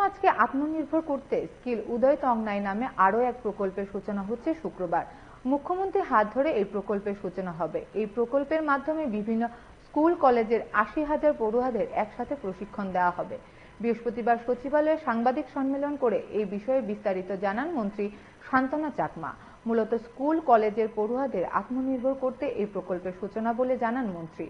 সমাজকে আত্মনির্ভর করতে স্কিল উদয় তংনাই নামে আরও এক প্রকল্পের সূচনা হচ্ছে শুক্রবার। মুখ্যমন্ত্রীর হাত ধরে এই প্রকল্পের সূচনা হবে। এই প্রকল্পের মাধ্যমে বিভিন্ন স্কুল কলেজের ৮০,০০০ পড়ুয়াদের একসাথে প্রশিক্ষণ দেওয়া হবে। বৃহস্পতিবার সচিবালয়ে সাংবাদিক সম্মেলন করে এই বিষয়ে বিস্তারিত জানান মন্ত্রী শান্তনা চাকমা। মূলত স্কুল কলেজের পড়ুয়াদের আত্মনির্ভর করতে এই প্রকল্পের সূচনা বলে জানান মন্ত্রী।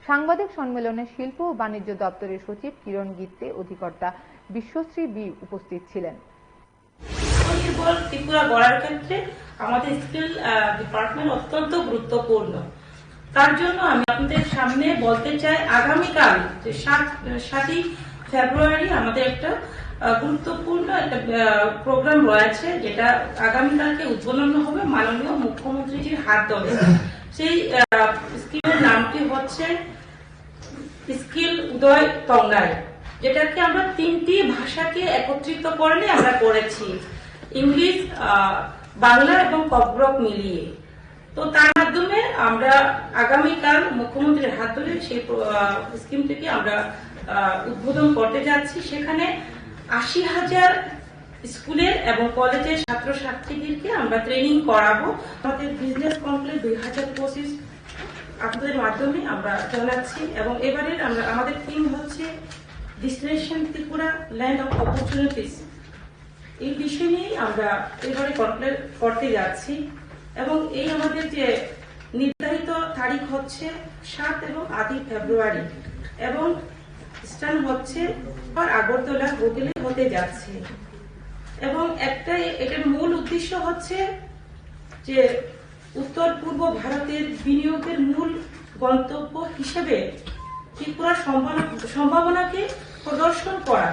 সাংবাদিক সম্মেলনে শিল্প ও বাণিজ্য দপ্তরের সচিব কিরণ গিত্তে, অধিকর্তা বিশ্বশ্রী বি উপস্থিত ছিলেন। ত্রিপুরা গড়ার ক্ষেত্রে আমাদের স্কিল ডিপার্টমেন্ট অত্যন্ত গুরুত্বপূর্ণ। তার জন্য আমি আপনাদের সামনে বলতে চাই, আগামীকাল যে 7ই ফেব্রুয়ারি আমাদের একটা গুরুত্বপূর্ণ একটা প্রোগ্রাম রয়েছে, যেটা আগামীকালকে উদ্বোধন হবে মাননীয় মুখ্যমন্ত্রীজির হাত ধরে। সেই স্কিমের নামটি হচ্ছে স্কিল উদয় তংনাই, যেটাকে আমরা 3টি ভাষাকে একত্রিত করে আমরা করেছি, ইংলিশ, বাংলা এবং ককবরক মিলিয়ে। তো তার মাধ্যমে আমরা আগামীকাল মুখ্যমন্ত্রীর হাত ধরে সেই স্কিমটিকে আমরা উদ্বোধন করতে যাচ্ছি। সেখানে ৮০,০০০ স্কুলের এবং কলেজের ছাত্রছাত্রীদেরকে আমরা ট্রেনিং করাবো। আমাদের বিজনেস কমপ্লেক্স 2025 আপনাদের মাধ্যমে আমরা জানাচ্ছি। এবং এবারে আমাদের থিম হচ্ছে destination Tripura, land of opportunities. এই বিষয় নিয়েই আমরা এবারে কমপ্লেট করতে যাচ্ছি। এবং এই আমাদের যে নির্ধারিত তারিখ হচ্ছে 7 এবং 8 ফেব্রুয়ারি, এবং স্থান হচ্ছে আগরতলা হোটেলে হতে যাচ্ছে। এবং এটার মূল উদ্দেশ্য হচ্ছে যে উত্তর পূর্ব ভারতের বিনিয়োগের মূল গন্তব্য হিসেবে ত্রিপুরার সম্ভাবনাকে প্রদর্শন করা।